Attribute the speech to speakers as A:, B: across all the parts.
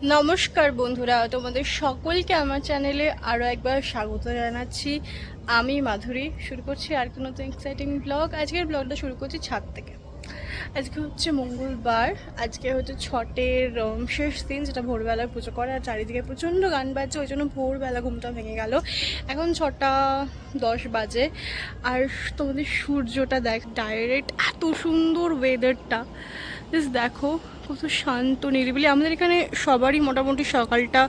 A: নমস্কার বন্ধুরা, তোমাদের সকলকে আমার চ্যানেলে আরও একবার স্বাগত জানাচ্ছি। আমি মাধুরী শুরু করছি আর কি নতুন এক্সাইটিং ব্লগ। আজকের ব্লগটা শুরু করছি ছাদ থেকে। আজকে হচ্ছে মঙ্গলবার, আজকে হচ্ছে ছটের শেষ দিন, যেটা ভোরবেলায় পুজো করে। আর চারিদিকে প্রচণ্ড গান বাজছে, ওই জন্য ভোরবেলা ঘুমটা ভেঙে গেল। এখন 6:10 বাজে আর তোমাদের সূর্যটা দেখ ডাইরেক্ট, এত সুন্দর ওয়েদারটা। জাস্ট দেখো কত শান্ত নিরিবিলি। আমাদের এখানে সবারই মোটামুটি সকালটা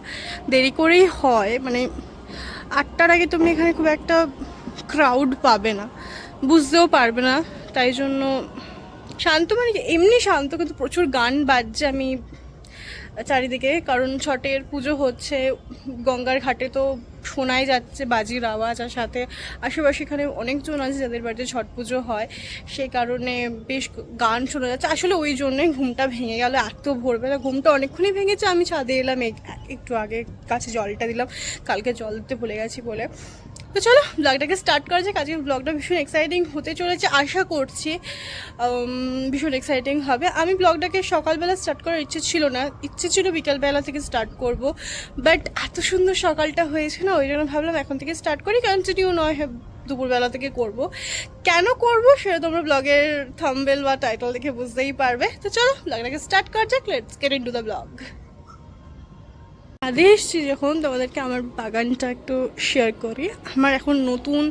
A: দেরি করেই হয়, মানে 8টার আগে তুমি এখানে খুব একটা ক্রাউড পাবে না, বুঝতেও পারবে না। তাই জন্য শান্ত, মানে এমনি শান্ত, কিন্তু প্রচুর গান বাজছে আমি চারিদিকে, কারণ ছটের পুজো হচ্ছে গঙ্গার ঘাটে, তো শোনাই যাচ্ছে বাজির আওয়াজ। আর সাথে আশেপাশে এখানে অনেকজন আছে যাদের বাড়িতে ছট পুজো হয়, সেই কারণে বেশ গান শোনা যাচ্ছে। আসলে ওই জন্যই ঘুমটা ভেঙে গেল, এত ভোরবেলা ঘুমটা অনেকক্ষণই ভেঙেছে। আমি ছাদে এলাম একটু আগে, গাছে জলটা দিলাম, কালকে জল দিতে ভুলে গেছি বলে। তো চলো ব্লগটাকে স্টার্ট করা যাক। আজকের ব্লগটা ভীষণ এক্সাইটিং হতে চলেছে, আশা করছি ভীষণ এক্সাইটিং হবে। আমি ব্লগটাকে সকালবেলা স্টার্ট করার ইচ্ছে ছিল না, ইচ্ছে ছিল বিকালবেলা থেকে স্টার্ট করব, বাট এত সুন্দর সকালটা হয়েছে না, ওই জন্য ভাবলাম এখন থেকে স্টার্ট করি, কন্টিনিউ নয় দুপুরবেলা থেকে করব। কেন করব সেটা তোমরা ব্লগের থাম্বনেল বা টাইটেল দেখে বুঝতেই পারবে। তো চলো ব্লগটাকে স্টার্ট করা যাক, let's get into the blog. আগে এসছি যখন, তোমাদেরকে আমার বাগানটা একটু শেয়ার করি। আমার এখন নতুন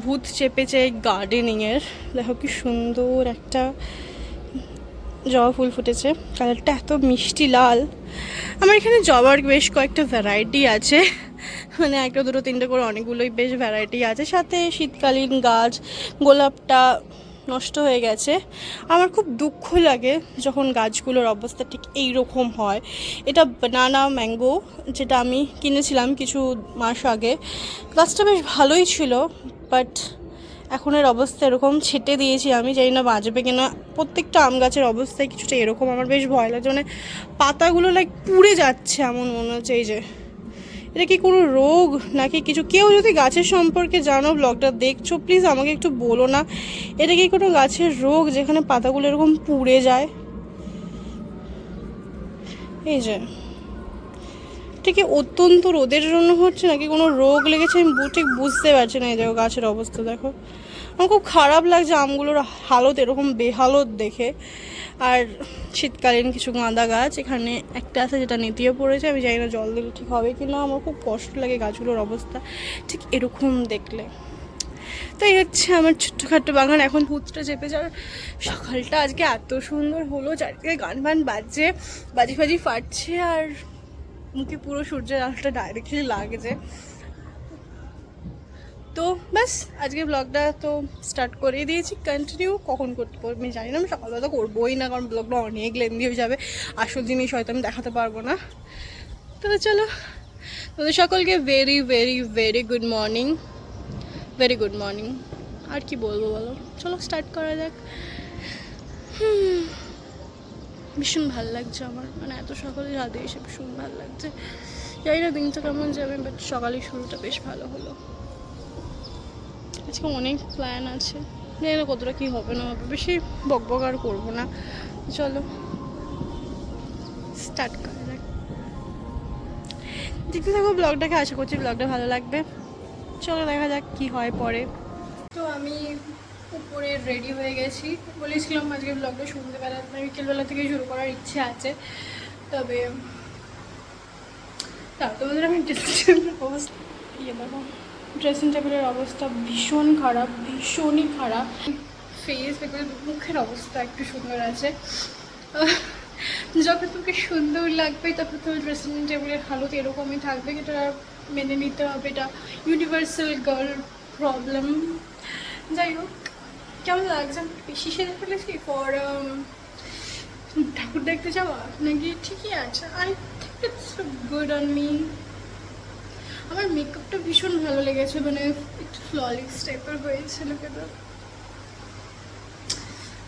A: ভূত চেপেছে গার্ডেনিংয়ের। দেখো কি সুন্দর একটা জবা ফুল ফুটেছে, কালারটা এত মিষ্টি লাল। আমার এখানে জবার বেশ কয়েকটা ভ্যারাইটি আছে, মানে একটা দুটো তিনটে করে অনেকগুলোই বেশ ভ্যারাইটি আছে। সাথে শীতকালীন গাছ, গোলাপটা নষ্ট হয়ে গেছে। আমার খুব দুঃখ লাগে যখন গাছগুলোর অবস্থা ঠিক এই রকম হয়। এটা বানানা ম্যাঙ্গো, যেটা আমি কিনেছিলাম কিছু মাস আগে। গাছটা বেশ ভালোই ছিল, বাট এখনের অবস্থা এরকম। ছেটে দিয়েছি, আমি জানি না বাঁচবে কিনা। প্রত্যেকটা আম গাছের অবস্থায় কিছুটা এরকম, আমার বেশ ভয় লাগছে। মানে পাতাগুলো লাইক পুড়ে যাচ্ছে এমন মনে হচ্ছে। এই যে এটা কি কোনো রোগ নাকি কিছু? কেউ যদি গাছের সম্পর্কে জানো, ব্লগটা দেখছো, প্লিজ আমাকে একটু বলো না, এটা কি কোনো গাছের রোগ যেখানে পাতাগুলো এরকম পুড়ে যায়? এই যে এটা কি অত্যন্ত রোদের জন্য হচ্ছে নাকি কোনো রোগ লেগেছে, আমি ঠিক বুঝতে পারছি না। এই দেখো গাছের অবস্থা দেখো, আমার খুব খারাপ লাগছে আমগুলোর হালত এরকম বেহালত দেখে। আর শীতকালীন কিছু গাঁদা গাছ এখানে একটা আছে যেটা নেতিয়ে পড়েছে, আমি জানি না জল দিলে ঠিক হবে কি না। আমার খুব কষ্ট লাগে গাছগুলোর অবস্থা ঠিক এরকম দেখলে। তাই হচ্ছে আমার ছোট্টখাট্টো বাগান। এখন ভূতটা চেপে যাওয়ার সকালটা আজকে এত সুন্দর হলো, চারিদিকে গান বান বাজছে, বাজি ফাজি ফাটছে, আর মুখে পুরো সূর্যের আলোটা ডাইরেক্টলি লাগছে। তো ব্যাস আজকের ব্লগটা তো স্টার্ট করেই দিয়েছি, কন্টিনিউ কখন করতে পারবো আমি জানি না। আমি সকালবেলা তো করবোই না, কারণ ব্লগটা অনেক লেন্দি হয়ে যাবে, আসল জিনিস হয়তো আমি দেখাতে পারবো না। তো চলো, তোমাদের সকলকে very very very good morning, very good morning. আর কি বলবো বলো, চলো স্টার্ট করা যাক। ভীষণ ভালো লাগছে আমার, মানে এত সকালে রাতে এসে ভীষণ ভালো লাগছে। জানি না দিনটা কেমন যাবে, বাট সকালের শুরুটা বেশ ভালো হলো। আজকে অনেক প্ল্যান আছে, জানি না কতটা কী হবে না হবে, বেশি বকবক আর করবো না। চলো স্টার্ট করা যাক। দেখতে থাকো ব্লগটাকে, আশা করছি ব্লগটা ভালো লাগবে। চলো দেখা যাক কি হয় পরে। তো আমি উপরে রেডি হয়ে গেছি, বলেছিলাম আজকে ব্লগটা সন্ধ্যেবেলা বিকেলবেলা থেকে শুরু করার ইচ্ছে আছে। তবে তোমাদের আমি ড্রেসিং অবস্থা দেখো, ড্রেসিং টেবিলের অবস্থা ভীষণ খারাপ, ভীষণই খারাপ। ফেস বিকজ মুখের অবস্থা একটু সুন্দর আছে। যখন তোকে সুন্দর লাগবে তখন তোর ড্রেসিং টেবিলের হালত এরকমই থাকবে, এটা মেনে নিতে হবে, এটা ইউনিভার্সাল গার্ল প্রবলেম। যাই হোক, কেমন লাগছে? বেশি সেরে ফেলেছি ফর ঠাকুর দেখতে যাওয়া নাকি ঠিকই আছে? I think it's good on me. আমার মেকআপটা ভীষণ ভালো লেগেছে, মানে একটু ফ্ললেস টাইপের হয়েছিল কেন,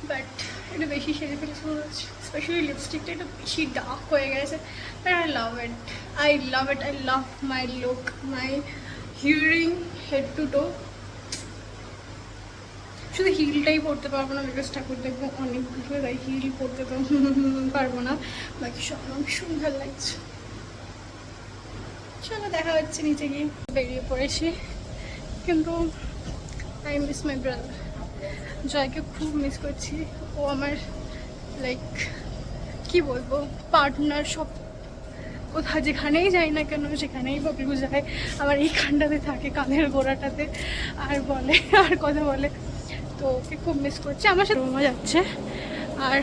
A: বাট এটা বেশি সেরে ফেলেছে মনে হচ্ছে। স্পেশালি লিপস্টিকটা এটা বেশি ডার্ক হয়ে গেছে, but I love it, I love it, I love my look, my hearing head to toe. শুধু হিলটাই পরতে পারবো না, বিকজ ঠাকুর দেখবো অনেকগুলো, তাই হিল পরতে তো পারবো না। বাকি সব আমার ভীষণ ভালো লাগছে। চলো দেখা হচ্ছে নিচে গিয়ে। বেরিয়ে পড়েছি, কিন্তু আই মিস মাই ব্রাদার। জয়কে খুব মিস করছি। ও আমার লাইক কি বলবো পার্টনার। সব কোথাও যেখানেই যাই না কেন সেখানেই বাবলু যায়। আমার এইখানটাতে থাকে, কানের গোড়াটাতে, আর বলে আর কথা বলে। তো ওকে খুব মিস করছি। আমার সাথে রোমা যাচ্ছে। আর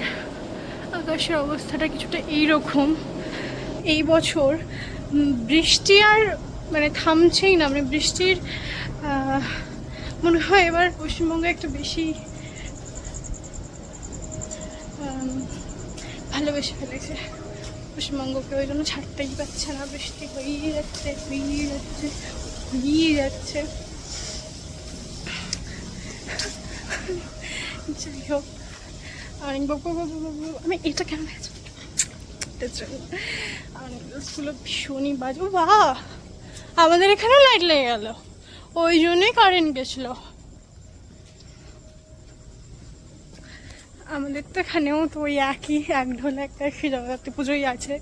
A: আকাশের অবস্থাটা কিছুটা এইরকম। এই বছর বৃষ্টি আর মানে থামছেই না, মানে বৃষ্টির মনে হয় এবার পশ্চিমবঙ্গে একটু বেশি ভালোবেসে ফেলেছে পশ্চিমবঙ্গকে, ওই জন্য ছাড়তেই পারছে না। বৃষ্টি হয়েই যাচ্ছে, হয়েই যাচ্ছে, হয়েই যাচ্ছে। যাই হোক, আমি এটা কেন স্কুলে ভীষণই বাজে। বাহ, আমাদের এখানেও লাইট লেগে গেল, ওই জন্যই কারেন্ট গেছিলো। আমাদের তো এখানেও তো ওই একই এক ঢোল একই জগদ্ধাত্রী পুজোই আছে,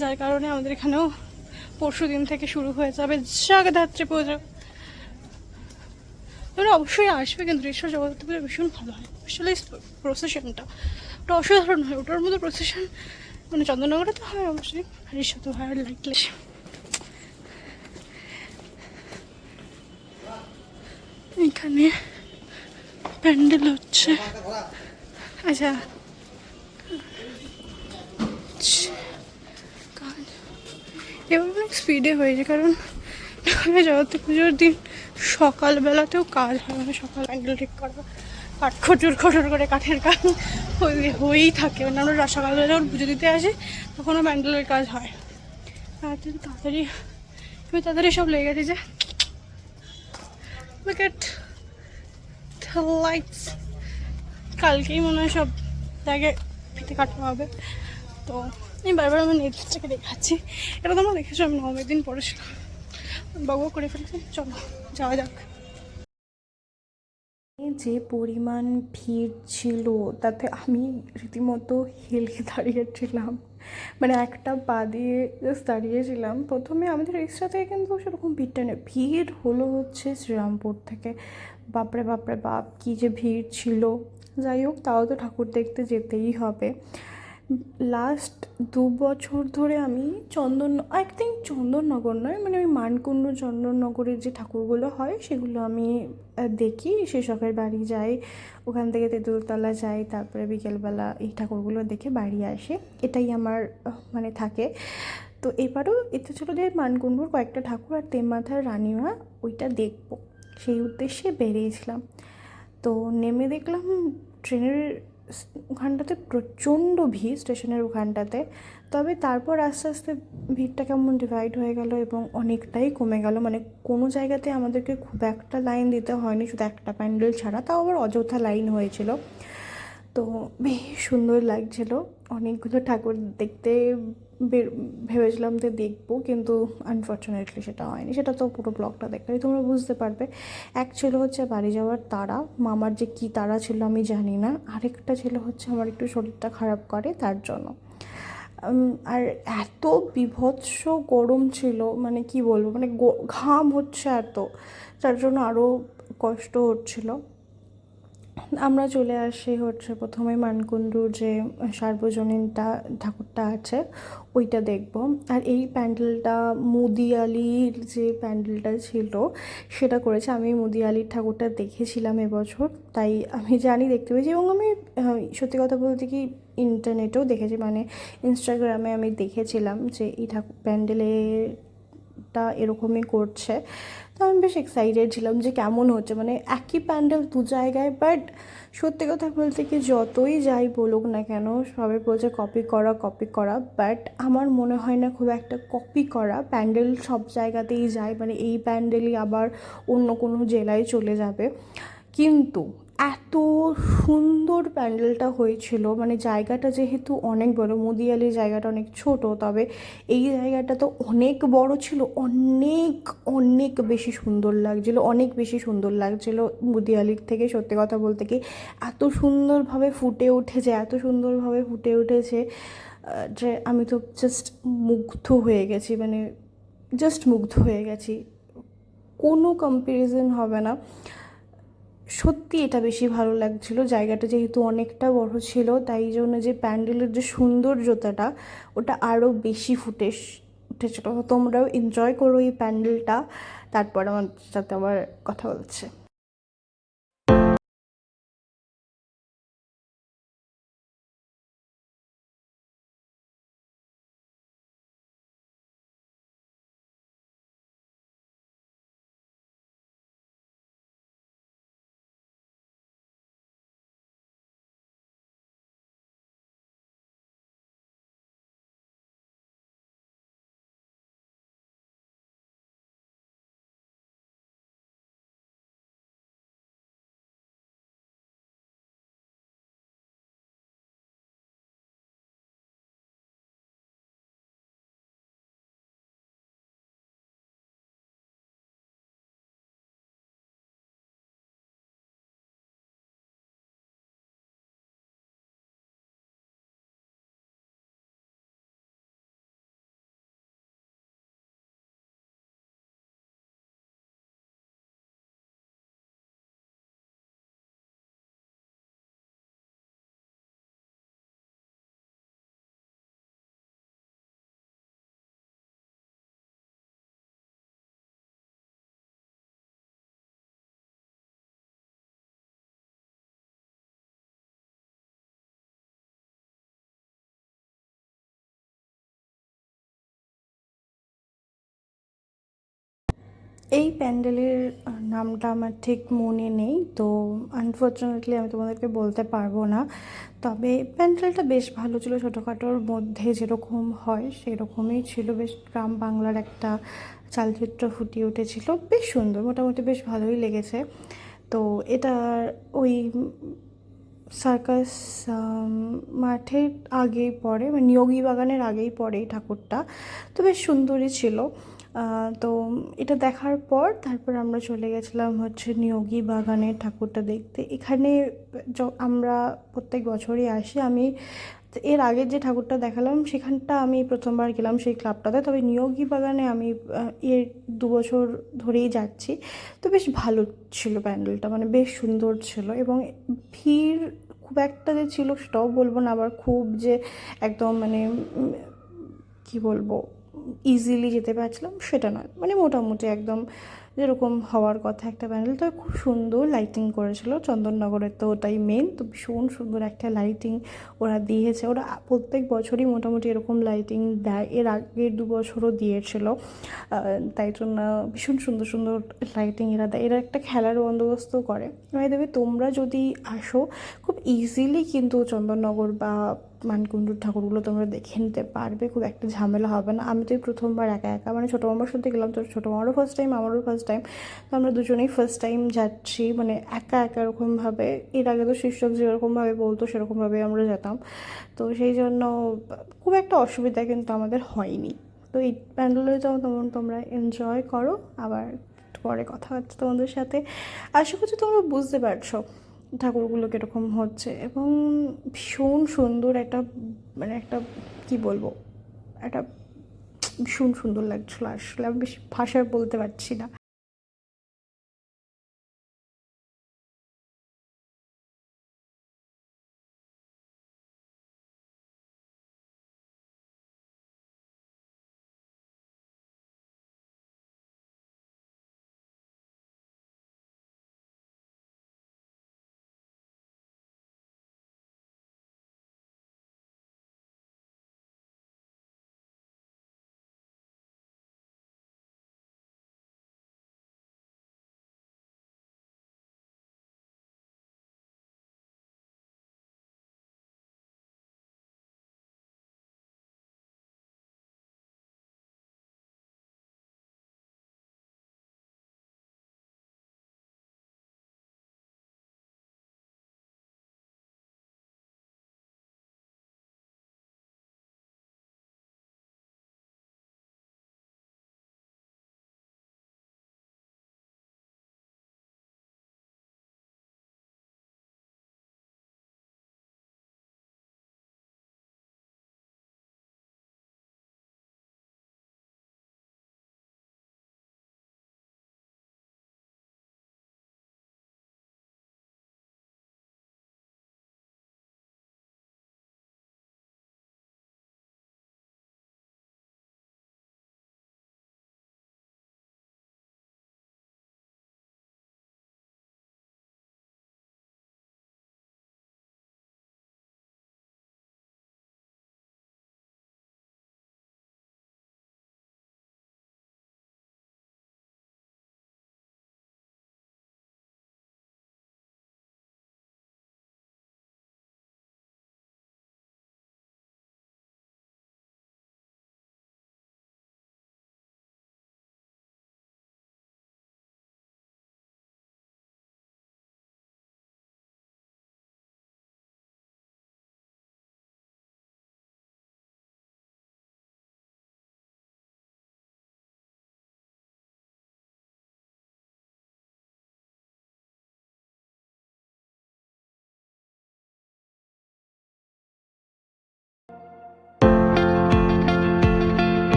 A: যার কারণে আমাদের এখানেও পরশু দিন থেকে শুরু হয়ে যাবে জগদ্ধাত্রী পুজো। তোমরা অবশ্যই আসবে, কিন্তু রিসোর্ট জগদ্ধাত্রী পুজো ভীষণ ভালো হয়। আসলে প্রসেশনটা ওটা অসাধারণ হয়। ওটার মধ্যে প্রসেশন মানে চন্দননগরে তো হয় অবশ্যই, রিসোর্টও হয়। লাইটলে এখানে প্যান্ডেল হচ্ছে। আচ্ছা, এবার অনেক স্পিডে হয়েছে, কারণ জগদ্ধাত্রী পুজোর দিন সকালবেলাতেও কাজ হয়। মানে সকাল প্যান্ডেল ঠিক করা, কাঠ খচুর খচুর করে কাঠের কাজ হয়েই থাকে। মানে আমরা সকালবেলা যখন পুজো দিতে আসি তখনও প্যান্ডেলের কাজ হয়। তাড়াতাড়ি তাড়াতাড়ি সব লেগে গেছে যে লাইটস। কালকেই মনে হয় সব জায়গায় ফিতে কাটা হবে। তো আমি বারবার আমার নেটফ্লিক্সটাকে দেখাচ্ছি। এটা তোমরা দেখেছো, আমি 9 দিন পড়েছিলাম, বাবু করে ফেলেছি। চলো যাওয়া যাক।
B: যে পরিমাণ ভিড় ছিল তাতে আমি রীতিমতো হেলে দাঁড়িয়েছিলাম, মানে একটা পা দিয়ে জাস্ট দাঁড়িয়েছিলাম। প্রথমে আমাদের রিক্সা থেকে কিন্তু সেরকম ভিড়টা নেই, ভিড় হলো হচ্ছে শ্রীরামপুর থেকে। বাপরে বাপরে বাপ, কী যে ভিড় ছিল। যাই হোক, তাও তো ঠাকুর দেখতে যেতেই হবে। লাস্ট 2 বছর ধরে আমি চন্দননগর নয়, মানে ওই মানকুণ্ড চন্দননগরের যে ঠাকুরগুলো হয় সেগুলো আমি দেখি। সেসবের বাড়ি যাই, ওখান থেকে তেঁতুলতলা যাই, তারপরে বিকেলবেলা এই ঠাকুরগুলো দেখে বাড়ি আসে। এটাই আমার মানে থাকে। তো এবারও ইচ্ছে ছিল যে মানকুণ্ডুর কয়েকটা ঠাকুর আর তেমাথার রানীমা ওইটা দেখবো, সেই উদ্দেশ্যে বেরিয়েছিলাম। তো নেমে দেখলাম ট্রেনের ওখানটাতে প্রচণ্ড ভিড়, স্টেশনের ওখানটাতে। তবে তারপর আস্তে আস্তে ভিড়টা কেমন ডিভাইড হয়ে গেল এবং অনেকটাই কমে গেল। মানে কোনো জায়গাতে আমাদেরকে খুব একটা লাইন দিতে হয়নি, শুধু একটা প্যান্ডেল ছাড়া, তাও আবার অযথা লাইন হয়েছিল। তো বেশ সুন্দর লাগছিল। অনেকগুলো ঠাকুর দেখতে ভেবেছিলাম যে দেখবো, কিন্তু আনফর্চুনেটলি সেটা হয়নি। সেটা তো পুরো ব্লগটা দেখলেই তোমরা বুঝতে পারবে। এক ছিল হচ্ছে বাড়ি যাওয়ার তাড়া, মামার যে কী তাড়া ছিল আমি জানি না। আরেকটা ছিল হচ্ছে আমার একটু শরীরটা খারাপ করে তার জন্য। আর এত বীভৎস গরম ছিল, মানে কি বলবো, মানে ঘাম হচ্ছে এত, তার জন্য আরও কষ্ট হচ্ছিল। আমরা চলে আসি হচ্ছে প্রথমে মানকুণ্ডুর যে সার্বজনীনটা ঠাকুরটা আছে ওইটা দেখব। আর এই প্যান্ডেলটা মুদিয়ালির যে প্যান্ডেলটা ছিল সেটা করেছে। আমি মুদিয়ালির ঠাকুরটা দেখেছিলাম এবছর, তাই আমি জানি, দেখতে পেয়েছি। এবং আমি সত্যি কথা বলতে কি ইন্টারনেটেও দেখেছি, মানে ইনস্টাগ্রামে আমি দেখেছিলাম যে এই ঠাকুর প্যান্ডেলেরটা এরকমই করছে। তো আমি বেশ এক্সাইটেড ছিলাম যে কেমন হচ্ছে, মানে একই প্যান্ডেল দু জায়গায়। বাট সত্যি কথা বলতে কি যতই যাই বলুক না কেন, সবাই বলছে কপি করা কপি করা, বাট আমার মনে হয় না খুব একটা কপি করা। প্যান্ডেল সব জায়গাতেই যায়, মানে এই প্যান্ডেলই আবার অন্য কোনো জেলায় চলে যাবে। কিন্তু এত সুন্দর প্যান্ডেলটা হয়েছিল, মানে জায়গাটা যেহেতু অনেক বড়, মুদিয়ালির জায়গাটা অনেক ছোট, তবে এই জায়গাটা তো অনেক বড় ছিল, অনেক অনেক বেশি সুন্দর লাগছিল, অনেক বেশি সুন্দর লাগছিল মুদিয়ালির থেকে। সত্যি কথা বলতে কি এত সুন্দরভাবে ফুটে উঠেছে, এত সুন্দরভাবে ফুটে উঠেছে যে আমি তো জাস্ট মুগ্ধ হয়ে গেছি। মানে জাস্ট মুগ্ধ হয়ে গেছি, কোনো কম্প্যারিজন হবে না। সত্যি এটা বেশি ভালো লাগছিলো। জায়গাটা যেহেতু অনেকটা বড় ছিল, তাই জন্য যে প্যান্ডেলের যে সৌন্দর্যতাটা ওটা আরও বেশি উঠেছিল। তোমরাও এনজয় করো এই প্যান্ডেলটা। তারপর আমার সাথে আবার কথা বলছে। এই প্যান্ডেলের নামটা আমার ঠিক মনে নেই, তো আনফর্চুনেটলি আমি তোমাদেরকে বলতে পারবো না। তবে প্যান্ডেলটা বেশ ভালো ছিল, ছোটোখাটোর মধ্যে যেরকম হয় সেরকমই ছিল। বেশ গ্রাম বাংলার একটা চালচিত্র ফুটিয়ে উঠেছিল, বেশ সুন্দর, মোটামুটি বেশ ভালোই লেগেছে। তো এটা ওই সার্কাস মাঠের আগেই পড়ে, মানে নিয়োগী বাগানের আগেই পড়ে এই ঠাকুরটা। তো বেশ সুন্দরই ছিল। তো এটা দেখার পর তারপর আমরা চলে গেছিলাম হচ্ছে নিয়োগী বাগানের ঠাকুরটা দেখতে। এখানে আমরা প্রত্যেক বছরই আসি। আমি এর আগের যে ঠাকুরটা দেখালাম সেখানটা আমি প্রথমবার গেলাম সেই ক্লাবটাতে, তবে নিয়োগী বাগানে আমি এর 2 বছর ধরেই যাচ্ছি। তো বেশ ভালো ছিল প্যান্ডেলটা, মানে বেশ সুন্দর ছিল। এবং ভিড় খুব একটা যে ছিল সেটাও বলবো না, আবার খুব যে একদম মানে কী বলবো ইজিলি যেতে পারছিলাম সেটা নয়, মানে মোটামুটি একদম যেরকম হওয়ার কথা একটা প্যান্ডেল। তো খুব সুন্দর লাইটিং করেছিল, চন্দননগরের তো ওটাই মেন, তো ভীষণ সুন্দর একটা লাইটিং ওরা দিয়েছে। ওরা প্রত্যেক বছরই মোটামুটি এরকম লাইটিং দেয়, এর আগের 2 বছরও দিয়েছিল। তাই জন্য ভীষণ সুন্দর সুন্দর লাইটিং এরা দেয়। এরা একটা খেলার বন্দোবস্ত করে। এবার দেবে তোমরা যদি আসো খুব ইজিলি কিন্তু চন্দননগর বা মানকুণ্ডুর ঠাকুরগুলো তোমরা দেখে নিতে পারবে, খুব একটা ঝামেলা হবে না। আমি তো এই প্রথমবার একা একা, মানে ছোটো মামার সাথে গেলাম, তো ছোটো মামারও ফার্স্ট টাইম, আমারও ফার্স্ট টাইম। তো আমরা দুজনেই ফার্স্ট টাইম যাচ্ছি, মানে একা একা এরকমভাবে। এর আগে তো শীর্ষক যেরকমভাবে বলতো সেরকমভাবে আমরা যেতাম, তো সেই জন্য খুব একটা অসুবিধা কিন্তু আমাদের হয়নি। তো এই প্যান্ডেলে যেমন তোমরা এনজয় করো। আবার পরে কথা হচ্ছে তোমাদের সাথে। আশা করছি তোমরা বুঝতে পারছো ঠাকুরগুলো কীরকম হচ্ছে, এবং ভীষণ সুন্দর একটা, মানে একটা কী বলবো, একটা ভীষণ সুন্দর লাগছিলো। আসলে আমি বেশি ভাষায় বলতে পারছি না।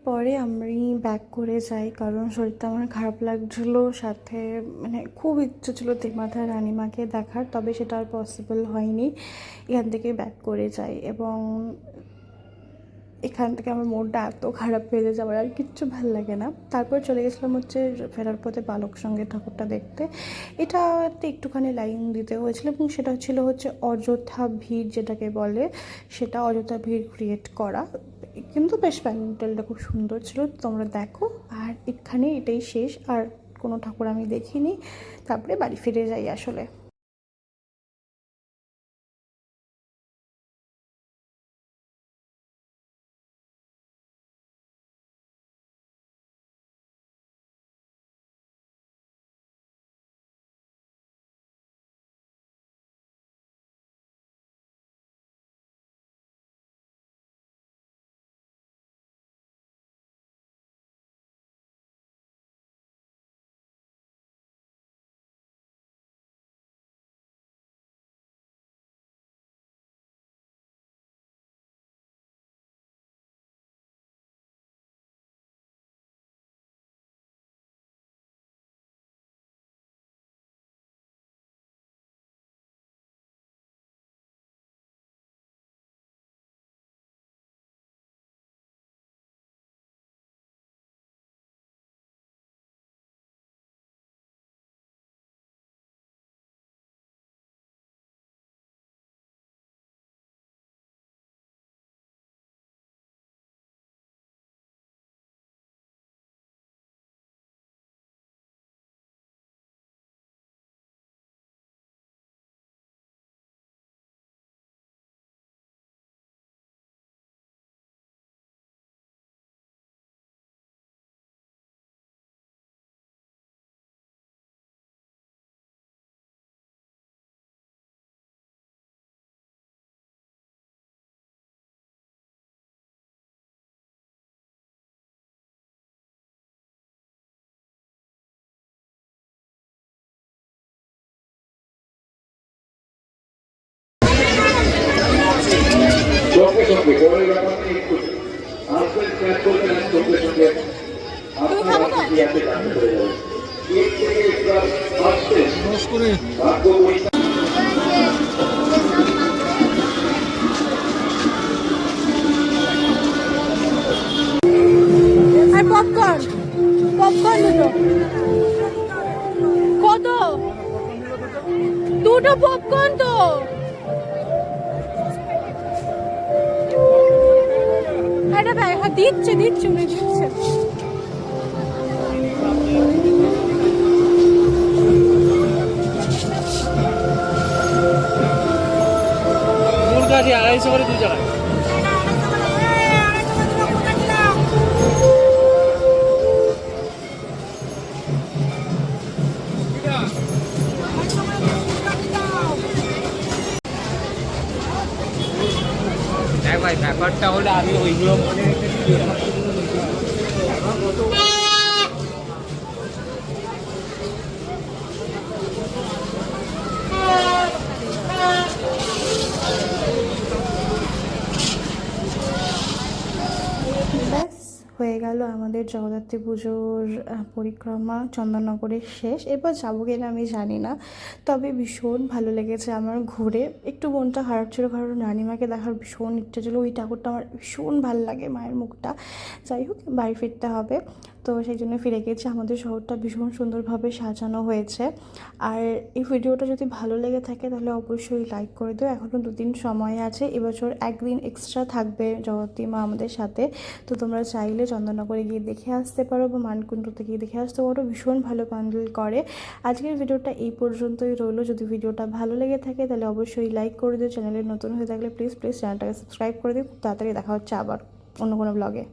B: পরে আমি ব্যাক করে যাই, কারণ শরীরটা আমার খারাপ লাগছিলো, সাথে মানে খুব ইচ্ছে ছিল তেমাথার রানিমাকে দেখার, তবে সেটা আর পসিবল হয়নি। এখান থেকে ব্যাক করে যাই এবং এখান থেকে আমার মুডটা এত খারাপ হয়ে যায়, আমার আর কিচ্ছু ভাল লাগে না। তারপর চলে গেছিলাম হচ্ছে ফেরার পথে বালক সঙ্গে ঠাকুরটা দেখতে। এটাতে একটুখানি লাইন দিতে হয়েছিল এবং সেটা ছিল হচ্ছে অযথা ভিড় যেটাকে বলে, সেটা অযথা ভিড় ক্রিয়েট করা, কিন্তু বেশ প্যান্ডেলটা খুব সুন্দর ছিল, তোমরা দেখো। আর এখানে এটাই শেষ, আর কোনো ঠাকুর আমি দেখিনি। তারপরে বাড়ি ফিরে যাই আসলে।
C: সঙ্গে সঙ্গে পরের ব্যাপারটা একটু আসবেন ত্যাগ করবেন, সঙ্গে সঙ্গে আপনার ইতিহাসে জানতে পেরে যাবেন। এর থেকে আসছেন ভাগ্য পরীক্ষা।
A: আর পপকর্ন পপকর্ন কত? দুটো পপকর্ন তো এটা দিচ্ছে দিচ্ছে উনি দিচ্ছে।
D: মুরগা দিয়ে 250 করে 2 জায়গায়। ভাই ব্যাপারটা হলো আমি ওইগুলো মনে
B: ব্যাস হয়ে গেল আমাদের জগদ্ধাত্রী পুজোর পরিক্রমা চন্দননগরের শেষ। এবার যাবো কিনা আমি জানি না, তবে ভীষণ ভালো লেগেছে আমার ঘুরে। একটু মনটা খারাপ ছিল, কারণ রানিমাকে দেখার ভীষণ ইচ্ছে ছিল, ওই ঠাকুরটা আমার ভীষণ ভালো লাগে, মায়ের মুখটা। যাই হোক, বাড়ি ফিরতে হবে, তো সেই জন্য ফিরে গেছি। আমাদের শহরটা ভীষণ সুন্দরভাবে সাজানো হয়েছে। আর এই ভিডিওটা যদি ভালো লেগে থাকে তাহলে অবশ্যই লাইক করে দিও। এখনও 2 দিন সময় আছে, এবছর 1 দিন এক্সট্রা থাকবে জগতী মা আমাদের সাথে, তো তোমরা চাইলে চন্দননগরে গিয়ে দেখে আসতে পারো বা মানকুণ্ডতে গিয়ে দেখে আসতে পারো, ভীষণ ভালো প্যান্ডেল করে। আজকের ভিডিওটা এই পর্যন্তই রইলো। যদি ভিডিওটা ভালো লেগে থাকে তাহলে অবশ্যই লাইক করে দিও। চ্যানেলে নতুন হয়ে থাকলে প্লিজ চ্যানেলটাকে সাবস্ক্রাইব করে দিও। খুব তাড়াতাড়ি দেখা হচ্ছে আবার অন্য কোনো ব্লগে।